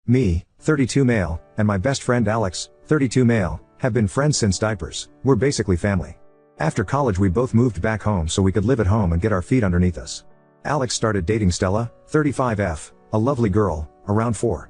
Me, 32 male, and my best friend Alex, 32 male, have been friends since diapers. We're basically family. After college we both moved back home so we could live at home and get our feet underneath us. Alex started dating Stella, 35F, a lovely girl, around 4-5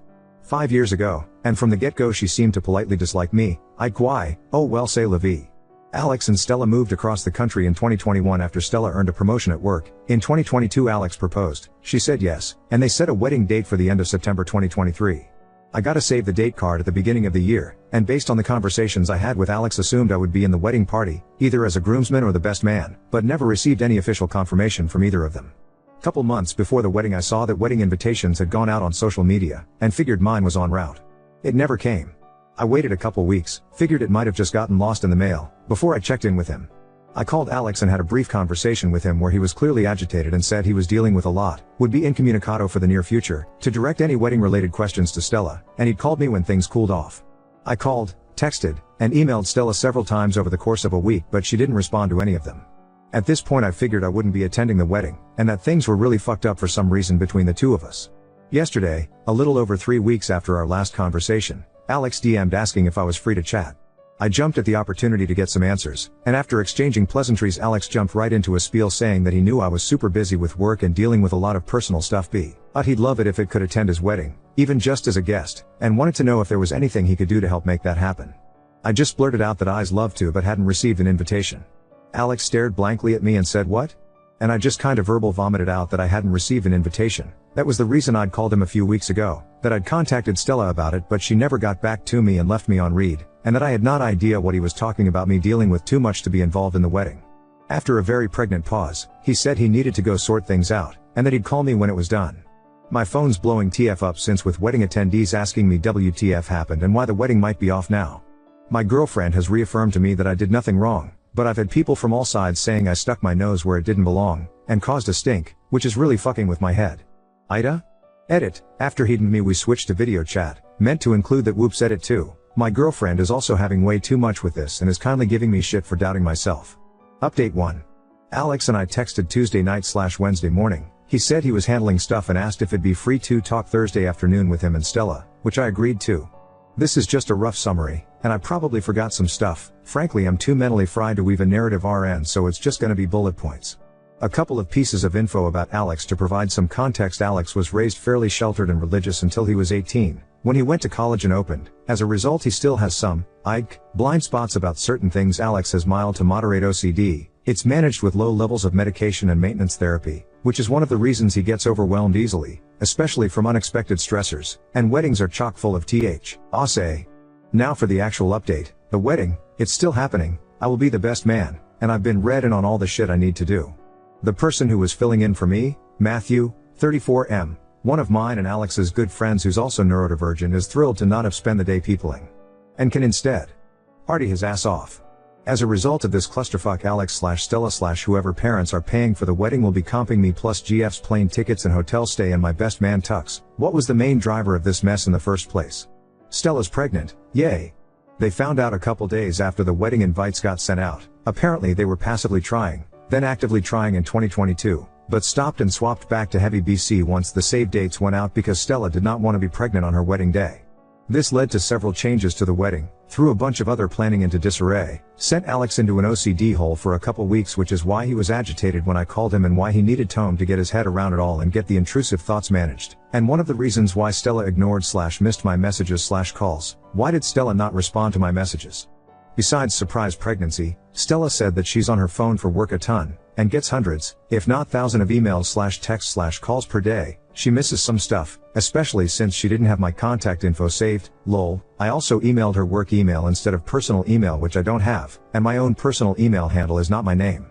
years ago, and from the get-go she seemed to politely dislike me. I'd quiet, oh well c'est la vie. Alex and Stella moved across the country in 2021 after Stella earned a promotion at work. In 2022 Alex proposed, she said yes, and they set a wedding date for the end of September 2023. I got a save the date card at the beginning of the year, and based on the conversations I had with Alex assumed I would be in the wedding party, either as a groomsman or the best man, but never received any official confirmation from either of them. Couple months before the wedding I saw that wedding invitations had gone out on social media, and figured mine was en route. It never came. I waited a couple weeks, figured it might have just gotten lost in the mail, before I checked in with him. I called Alex and had a brief conversation with him where he was clearly agitated and said he was dealing with a lot, would be incommunicado for the near future, to direct any wedding related questions to Stella, and he'd called me when things cooled off. I called, texted, and emailed Stella several times over the course of a week but she didn't respond to any of them. At this point I figured I wouldn't be attending the wedding, and that things were really fucked up for some reason between the two of us. Yesterday, a little over 3 weeks after our last conversation, Alex DM'd asking if I was free to chat. I jumped at the opportunity to get some answers, and after exchanging pleasantries Alex jumped right into a spiel saying that he knew I was super busy with work and dealing with a lot of personal stuff but he'd love it if it could attend his wedding, even just as a guest, and wanted to know if there was anything he could do to help make that happen. I just blurted out that I'd love to but hadn't received an invitation. Alex stared blankly at me and said what? And I just kinda verbal vomited out that I hadn't received an invitation. That was the reason I'd called him a few weeks ago, that I'd contacted Stella about it but she never got back to me and left me on read, and that I had no idea what he was talking about me dealing with too much to be involved in the wedding. After a very pregnant pause, he said he needed to go sort things out, and that he'd call me when it was done. My phone's blowing TF up since with wedding attendees asking me WTF happened and why the wedding might be off now. My girlfriend has reaffirmed to me that I did nothing wrong, but I've had people from all sides saying I stuck my nose where it didn't belong, and caused a stink, which is really fucking with my head. Ida? Edit. After he'd and me we switched to video chat, meant to include that whoops edit too. My girlfriend is also having way too much with this and is kindly giving me shit for doubting myself. Update 1. Alex and I texted Tuesday night/Wednesday morning. He said he was handling stuff and asked if it'd be free to talk Thursday afternoon with him and Stella, which I agreed to. This is just a rough summary, and I probably forgot some stuff. Frankly I'm too mentally fried to weave a narrative RN so it's just gonna be bullet points. A couple of pieces of info about Alex to provide some context. Alex was raised fairly sheltered and religious until he was 18, when he went to college and opened. As a result he still has some, blind spots about certain things. Alex has mild to moderate OCD, it's managed with low levels of medication and maintenance therapy, which is one of the reasons he gets overwhelmed easily, especially from unexpected stressors, and weddings are chock full of say. Now for the actual update, the wedding, it's still happening, I will be the best man, and I've been read in on all the shit I need to do. The person who was filling in for me, Matthew, 34M, one of mine and Alex's good friends who's also neurodivergent, is thrilled to not have spent the day peopling, and can instead party his ass off. As a result of this clusterfuck, Alex/Stella/whoever parents are paying for the wedding will be comping me plus GF's plane tickets and hotel stay and my best man tux. What was the main driver of this mess in the first place? Stella's pregnant, yay. They found out a couple days after the wedding invites got sent out. Apparently they were passively trying, then actively trying in 2022, but stopped and swapped back to heavy BC once the save dates went out because Stella did not want to be pregnant on her wedding day. This led to several changes to the wedding, threw a bunch of other planning into disarray, sent Alex into an OCD hole for a couple weeks, which is why he was agitated when I called him and why he needed time to get his head around it all and get the intrusive thoughts managed, and one of the reasons why Stella ignored/missed my messages/calls. Why did Stella not respond to my messages? Besides surprise pregnancy, Stella said that she's on her phone for work a ton, and gets hundreds, if not thousands of emails/texts/calls per day. She misses some stuff, especially since she didn't have my contact info saved, lol. I also emailed her work email instead of personal email, which I don't have, and my own personal email handle is not my name.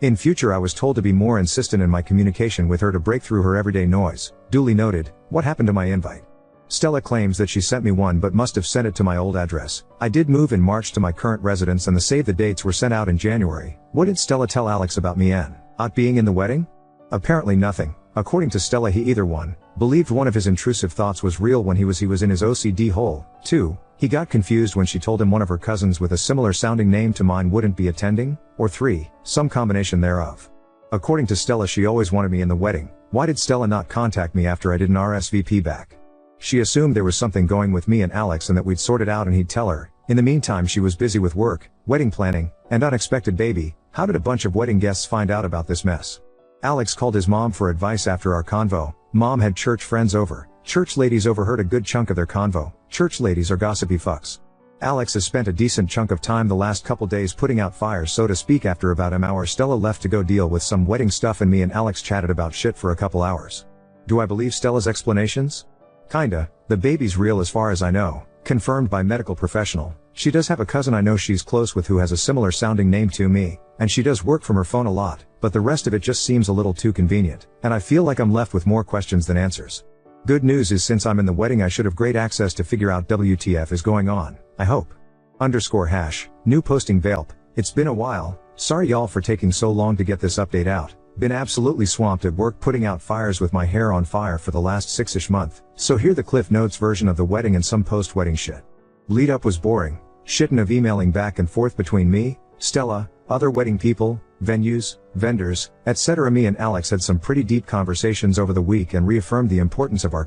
In future I was told to be more insistent in my communication with her to break through her everyday noise. Duly noted. What happened to my invite? Stella claims that she sent me one but must have sent it to my old address. I did move in March to my current residence and the save the dates were sent out in January. What did Stella tell Alex about me and not being in the wedding? Apparently nothing. According to Stella, he either 1, believed one of his intrusive thoughts was real when he was in his OCD hole, 2, he got confused when she told him one of her cousins with a similar sounding name to mine wouldn't be attending, or 3, some combination thereof. According to Stella, she always wanted me in the wedding. Why did Stella not contact me after I did an RSVP back? She assumed there was something going with me and Alex and that we'd sort it out and he'd tell her. In the meantime she was busy with work, wedding planning, and unexpected baby. How did a bunch of wedding guests find out about this mess? Alex called his mom for advice after our convo. Mom had church friends over. Church ladies overheard a good chunk of their convo. Church ladies are gossipy fucks. Alex has spent a decent chunk of time the last couple days putting out fires, so to speak. After about an hour Stella left to go deal with some wedding stuff and me and Alex chatted about shit for a couple hours. Do I believe Stella's explanations? Kinda. The baby's real as far as I know, confirmed by medical professional. She does have a cousin I know she's close with who has a similar sounding name to me, and she does work from her phone a lot, but the rest of it just seems a little too convenient, and I feel like I'm left with more questions than answers. Good news is since I'm in the wedding I should have great access to figure out WTF is going on, I hope. _hash, new posting Valp. It's been a while, sorry y'all for taking so long to get this update out. Been absolutely swamped at work putting out fires with my hair on fire for the last 6-ish month, so here the Cliff Notes version of the wedding and some post-wedding shit. Lead up was boring, shittin' of emailing back and forth between me, Stella, other wedding people, venues, vendors, etc. Me and Alex had some pretty deep conversations over the week and reaffirmed the importance of our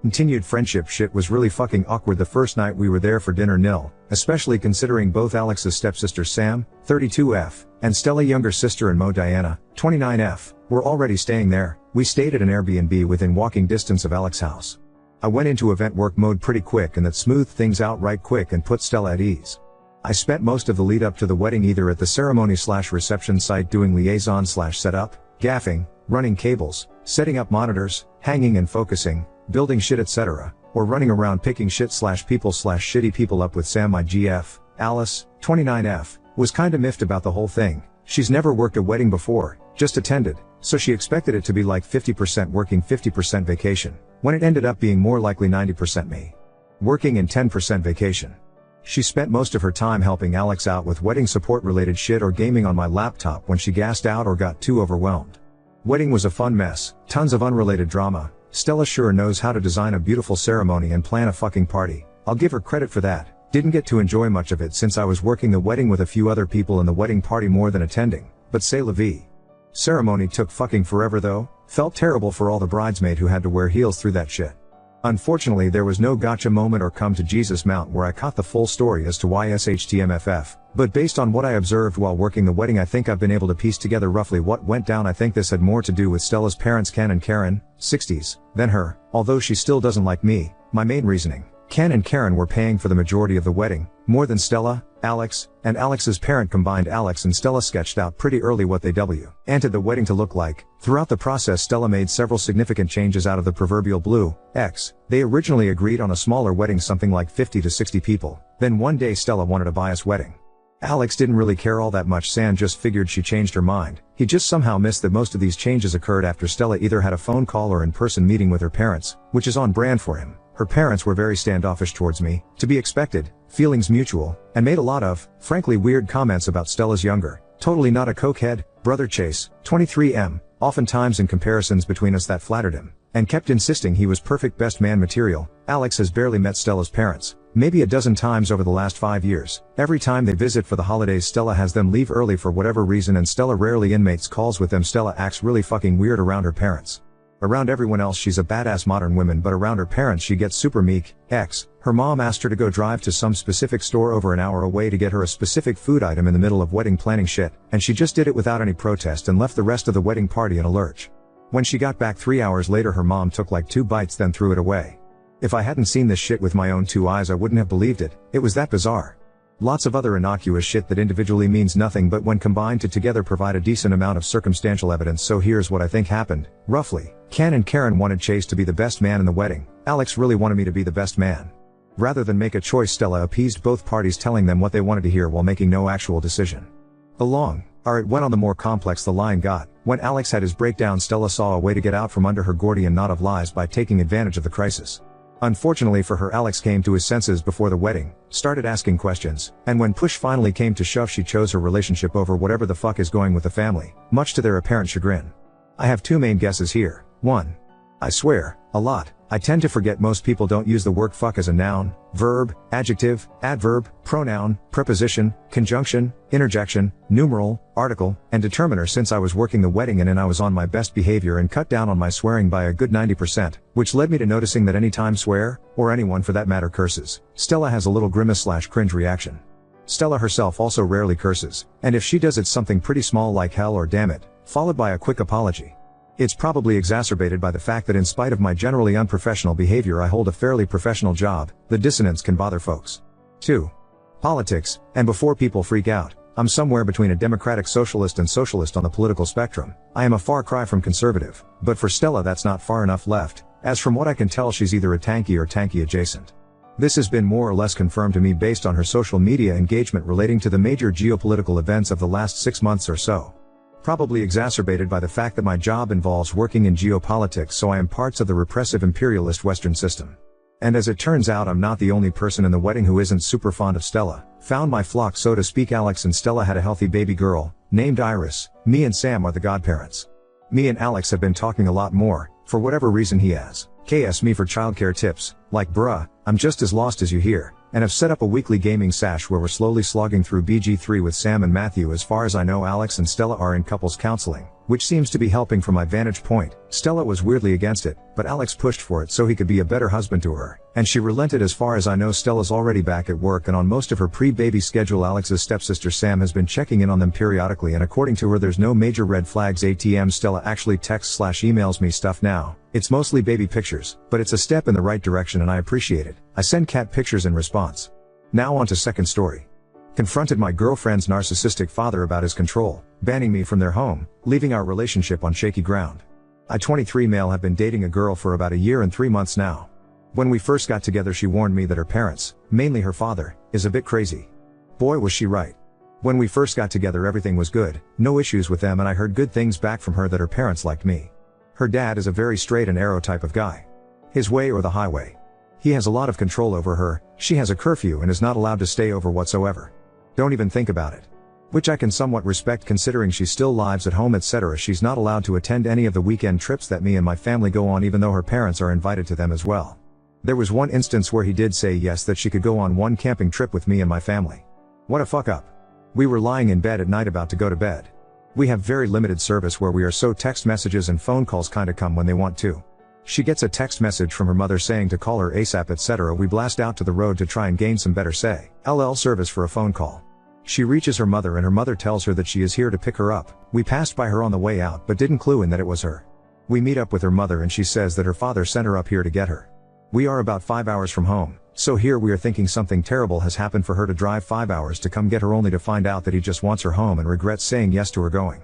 continued friendship. Shit was really fucking awkward the first night we were there for dinner nil, especially considering both Alex's stepsister Sam, 32F, and Stella younger sister and Mo Diana, 29F, were already staying there. We stayed at an Airbnb within walking distance of Alex's house. I went into event work mode pretty quick and that smoothed things out right quick and put Stella at ease. I spent most of the lead up to the wedding either at the ceremony/reception site doing liaison/setup, gaffing, running cables, setting up monitors, hanging and focusing, building shit etc., or running around picking shit/people/shitty people up with Sam. My GF, Alice, 29F, was kinda miffed about the whole thing. She's never worked a wedding before, just attended, so she expected it to be like 50% working 50% vacation, when it ended up being more likely 90% me working and 10% vacation. She spent most of her time helping Alex out with wedding support related shit or gaming on my laptop when she gassed out or got too overwhelmed. Wedding was a fun mess, tons of unrelated drama. Stella sure knows how to design a beautiful ceremony and plan a fucking party. I'll give her credit for that. Didn't get to enjoy much of it since I was working the wedding with a few other people in the wedding party more than attending, but c'est la vie. Ceremony took fucking forever though. Felt terrible for all the bridesmaid who had to wear heels through that shit. Unfortunately there was no gotcha moment or come to Jesus mount where I caught the full story as to why SHTMFF, but based on what I observed while working the wedding I think I've been able to piece together roughly what went down. I think this had more to do with Stella's parents Ken and Karen, 60s, than her, although she still doesn't like me. My main reasoning: Ken and Karen were paying for the majority of the wedding, more than Stella, Alex, and Alex's parent combined. Alex and Stella sketched out pretty early what they wanted the wedding to look like. Throughout the process Stella made several significant changes out of the proverbial blue X. They originally agreed on a smaller wedding, something like 50 to 60 people. Then one day Stella wanted a bias wedding. Alex didn't really care all that much. Sam just figured she changed her mind. He just somehow missed that most of these changes occurred after Stella either had a phone call or in-person meeting with her parents, which is on brand for him. Her parents were very standoffish towards me, to be expected, feelings mutual, and made a lot of, frankly weird comments about Stella's younger, totally not a cokehead, brother Chase, 23M, oftentimes in comparisons between us that flattered him, and kept insisting he was perfect best man material. Alex has barely met Stella's parents, maybe a dozen times over the last 5 years. Every time they visit for the holidays Stella has them leave early for whatever reason and Stella rarely inmates calls with them. Stella acts really fucking weird around her parents. Around everyone else she's a badass modern woman, but around her parents she gets super meek. Her mom asked her to go drive to some specific store over an hour away to get her a specific food item in the middle of wedding planning shit, and she just did it without any protest and left the rest of the wedding party in a lurch. When she got back 3 hours later her mom took like 2 bites then threw it away. If I hadn't seen this shit with my own 2 eyes I wouldn't have believed it. It was that bizarre. Lots of other innocuous shit that individually means nothing but when combined to together provide a decent amount of circumstantial evidence. So here's what I think happened, roughly. Ken and Karen wanted Chase to be the best man in the wedding. Alex really wanted me to be the best man. Rather than make a choice Stella appeased both parties telling them what they wanted to hear while making no actual decision. The longer it went on the more complex the line got. When Alex had his breakdown Stella saw a way to get out from under her Gordian knot of lies by taking advantage of the crisis. Unfortunately for her Alex came to his senses before the wedding, started asking questions, and when push finally came to shove she chose her relationship over whatever the fuck is going with the family, much to their apparent chagrin. I have 2 main guesses here. 1. I swear, a lot, I tend to forget most people don't use the word fuck as a noun, verb, adjective, adverb, pronoun, preposition, conjunction, interjection, numeral, article, and determiner since I was working the wedding and I was on my best behavior and cut down on my swearing by a good 90%, which led me to noticing that any time swear, or anyone for that matter curses, Stella has a little grimace/cringe reaction. Stella herself also rarely curses, and if she does it's something pretty small like hell or damn it, followed by a quick apology. It's probably exacerbated by the fact that in spite of my generally unprofessional behavior I hold a fairly professional job. The dissonance can bother folks. 2. Politics, and before people freak out, I'm somewhere between a democratic socialist and socialist on the political spectrum. I am a far cry from conservative, but for Stella that's not far enough left, as from what I can tell she's either a tanky or tanky adjacent. This has been more or less confirmed to me based on her social media engagement relating to the major geopolitical events of the last 6 months or so. Probably exacerbated by the fact that my job involves working in geopolitics, so I am parts of the repressive imperialist Western system. And as it turns out I'm not the only person in the wedding who isn't super fond of Stella. Found my flock so to speak. Alex and Stella had a healthy baby girl, named Iris. Me and Sam are the godparents. Me and Alex have been talking a lot more, for whatever reason he has. KS me for childcare tips, like bruh, I'm just as lost as you hear, and have set up a weekly gaming sash where we're slowly slogging through BG3 with Sam and Matthew. As far as I know Alex and Stella are in couples counseling, which seems to be helping from my vantage point. Stella was weirdly against it, but Alex pushed for it so he could be a better husband to her, and she relented. As far as I know Stella's already back at work and on most of her pre-baby schedule. Alex's stepsister Sam has been checking in on them periodically, and according to her there's no major red flags. ATM Stella actually texts/emails me stuff now. It's mostly baby pictures, but it's a step in the right direction and I appreciate it. I send cat pictures in response. Now on to second story. Confronted my girlfriend's narcissistic father about his control, banning me from their home, leaving our relationship on shaky ground. I 23 male have been dating a girl for about a year and 3 months now. When we first got together she warned me that her parents, mainly her father, is a bit crazy. Boy was she right. When we first got together everything was good, no issues with them, and I heard good things back from her that her parents liked me. Her dad is a very straight and arrow type of guy. His way or the highway. He has a lot of control over her, she has a curfew and is not allowed to stay over whatsoever. Don't even think about it. Which I can somewhat respect considering she still lives at home etc. She's not allowed to attend any of the weekend trips that me and my family go on even though her parents are invited to them as well. There was one instance where he did say yes that she could go on one camping trip with me and my family. What a fuck up. We were lying in bed at night about to go to bed. We have very limited service where we are, so text messages and phone calls kinda come when they want to. She gets a text message from her mother saying to call her ASAP etc. We blast out to the road to try and gain some better say LL service for a phone call. She reaches her mother and her mother tells her that she is here to pick her up. We passed by her on the way out but didn't clue in that it was her. We meet up with her mother and she says that her father sent her up here to get her. We are about 5 hours from home, so here we are thinking something terrible has happened for her to drive 5 hours to come get her only to find out that he just wants her home and regrets saying yes to her going.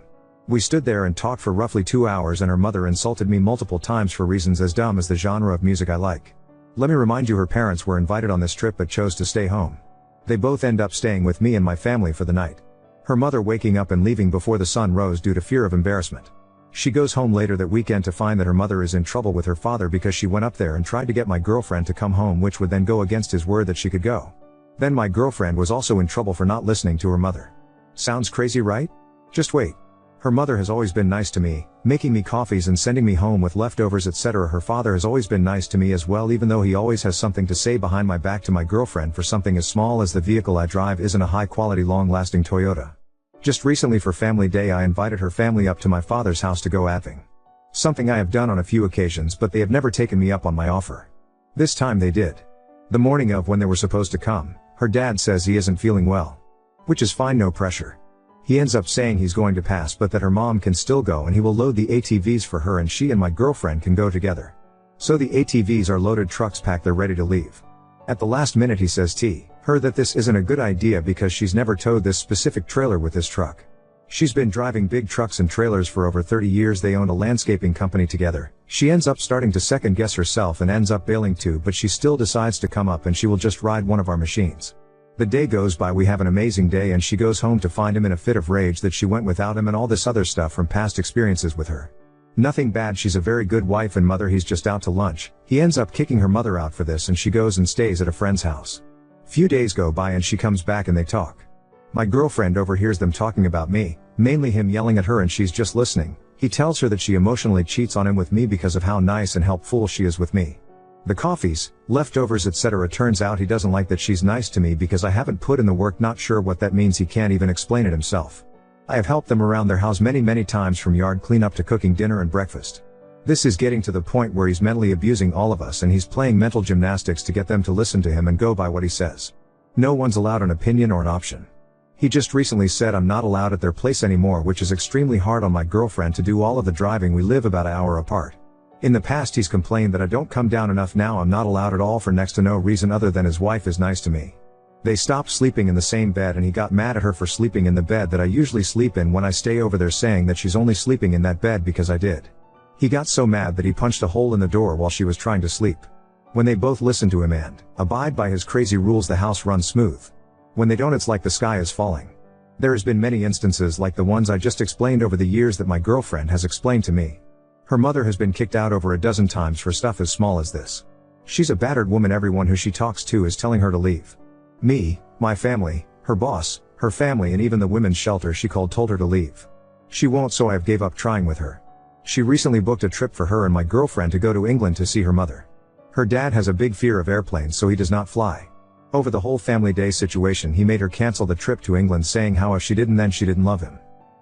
We stood there and talked for roughly 2 hours and her mother insulted me multiple times for reasons as dumb as the genre of music I like. Let me remind you her parents were invited on this trip but chose to stay home. They both end up staying with me and my family for the night. Her mother waking up and leaving before the sun rose due to fear of embarrassment. She goes home later that weekend to find that her mother is in trouble with her father because she went up there and tried to get my girlfriend to come home, which would then go against his word that she could go. Then my girlfriend was also in trouble for not listening to her mother. Sounds crazy, right? Just wait. Her mother has always been nice to me, making me coffees and sending me home with leftovers etc. Her father has always been nice to me as well, even though he always has something to say behind my back to my girlfriend for something as small as the vehicle I drive isn't a high quality long lasting Toyota. Just recently for family day I invited her family up to my father's house to go aving. Something I have done on a few occasions but they have never taken me up on my offer. This time they did. The morning of when they were supposed to come, her dad says he isn't feeling well. Which is fine, no pressure. He ends up saying he's going to pass but that her mom can still go and he will load the ATVs for her and she and my girlfriend can go together. So the ATVs are loaded, trucks packed, they're ready to leave. At the last minute he says to her that this isn't a good idea because she's never towed this specific trailer with this truck. She's been driving big trucks and trailers for over 30 years. They owned a landscaping company together. She ends up starting to second guess herself and ends up bailing too, but she still decides to come up and she will just ride one of our machines. The day goes by, we have an amazing day and she goes home to find him in a fit of rage that she went without him and all this other stuff from past experiences with her. Nothing bad, she's a very good wife and mother. He's just out to lunch. He ends up kicking her mother out for this and she goes and stays at a friend's house. Few days go by and she comes back and they talk. My girlfriend overhears them talking about me, mainly him yelling at her, and she's just listening. He tells her that she emotionally cheats on him with me because of how nice and helpful she is with me. The coffees, leftovers etc. Turns out he doesn't like that she's nice to me because I haven't put in the work. Not sure what that means, he can't even explain it himself. I have helped them around their house many times, from yard cleanup to cooking dinner and breakfast. This is getting to the point where he's mentally abusing all of us, and he's playing mental gymnastics to get them to listen to him and go by what he says. No one's allowed an opinion or an option. He just recently said I'm not allowed at their place anymore, which is extremely hard on my girlfriend to do all of the driving. We live about an hour apart. In the past he's complained that I don't come down enough. Now I'm not allowed at all for next to no reason other than his wife is nice to me. They stopped sleeping in the same bed, and he got mad at her for sleeping in the bed that I usually sleep in when I stay over there, saying that she's only sleeping in that bed because I did. He got so mad that he punched a hole in the door while she was trying to sleep. When they both listen to him and abide by his crazy rules, the house runs smooth. When they don't, it's like the sky is falling. There has been many instances like the ones I just explained over the years that my girlfriend has explained to me. Her mother has been kicked out over a dozen times for stuff as small as this. She's a battered woman. Everyone who she talks to is telling her to leave. Me, my family, her boss, her family, and even the women's shelter she called told her to leave. She won't, so I've gave up trying with her. She recently booked a trip for her and my girlfriend to go to England to see her mother. Her dad has a big fear of airplanes, so he does not fly. Over the whole family day situation, he made her cancel the trip to England, saying how if she didn't then she didn't love him.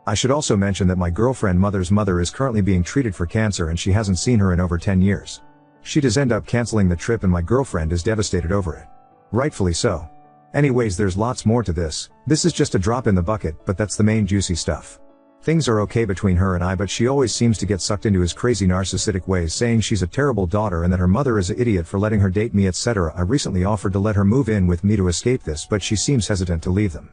I should also mention that my girlfriend mother's mother is currently being treated for cancer and she hasn't seen her in over 10 years. She does end up canceling the trip and my girlfriend is devastated over it. Rightfully so. Anyways, there's lots more to this. This is just a drop in the bucket, but that's the main juicy stuff. Things are okay between her and I, but she always seems to get sucked into his crazy narcissistic ways, saying she's a terrible daughter and that her mother is an idiot for letting her date me, etc. I recently offered to let her move in with me to escape this, but she seems hesitant to leave them.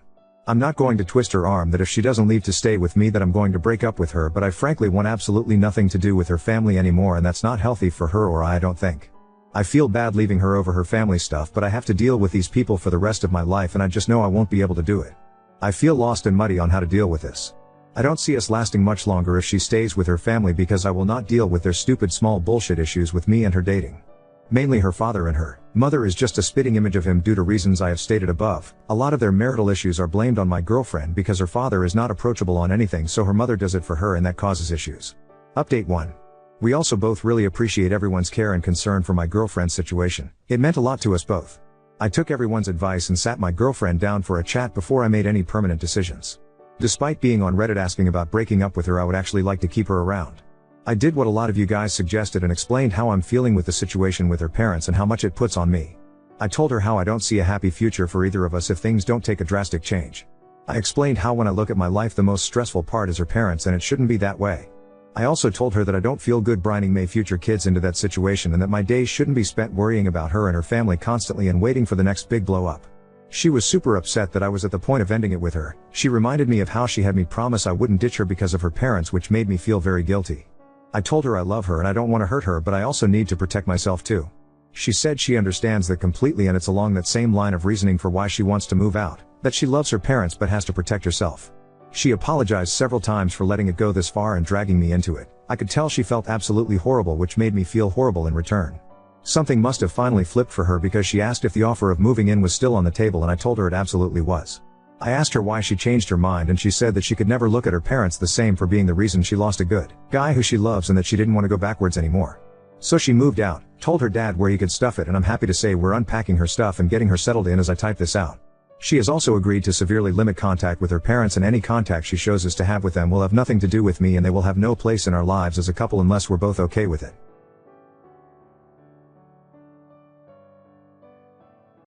I'm not going to twist her arm that if she doesn't leave to stay with me that I'm going to break up with her, but I frankly want absolutely nothing to do with her family anymore, and that's not healthy for her or I don't think. I feel bad leaving her over her family stuff, but I have to deal with these people for the rest of my life and I just know I won't be able to do it. I feel lost and muddy on how to deal with this. I don't see us lasting much longer if she stays with her family, because I will not deal with their stupid small bullshit issues with me and her dating. Mainly her father and her mother is just a spitting image of him due to reasons I have stated above. A lot of their marital issues are blamed on my girlfriend because her father is not approachable on anything, so her mother does it for her and that causes issues. Update 1. We also both really appreciate everyone's care and concern for my girlfriend's situation. It meant a lot to us both. I took everyone's advice and sat my girlfriend down for a chat before I made any permanent decisions. Despite being on Reddit asking about breaking up with her, I would actually like to keep her around. I did what a lot of you guys suggested and explained how I'm feeling with the situation with her parents and how much it puts on me. I told her how I don't see a happy future for either of us if things don't take a drastic change. I explained how when I look at my life the most stressful part is her parents and it shouldn't be that way. I also told her that I don't feel good brining my future kids into that situation and that my days shouldn't be spent worrying about her and her family constantly and waiting for the next big blow up. She was super upset that I was at the point of ending it with her. She reminded me of how she had me promise I wouldn't ditch her because of her parents, which made me feel very guilty. I told her I love her and I don't want to hurt her, but I also need to protect myself too. She said she understands that completely, and it's along that same line of reasoning for why she wants to move out, that she loves her parents but has to protect herself. She apologized several times for letting it go this far and dragging me into it. I could tell she felt absolutely horrible, which made me feel horrible in return. Something must have finally flipped for her because she asked if the offer of moving in was still on the table, and I told her it absolutely was. I asked her why she changed her mind and she said that she could never look at her parents the same for being the reason she lost a good guy who she loves and that she didn't want to go backwards anymore. So she moved out, told her dad where he could stuff it, and I'm happy to say we're unpacking her stuff and getting her settled in as I type this out. She has also agreed to severely limit contact with her parents, and any contact she shows us to have with them will have nothing to do with me and they will have no place in our lives as a couple unless we're both okay with it.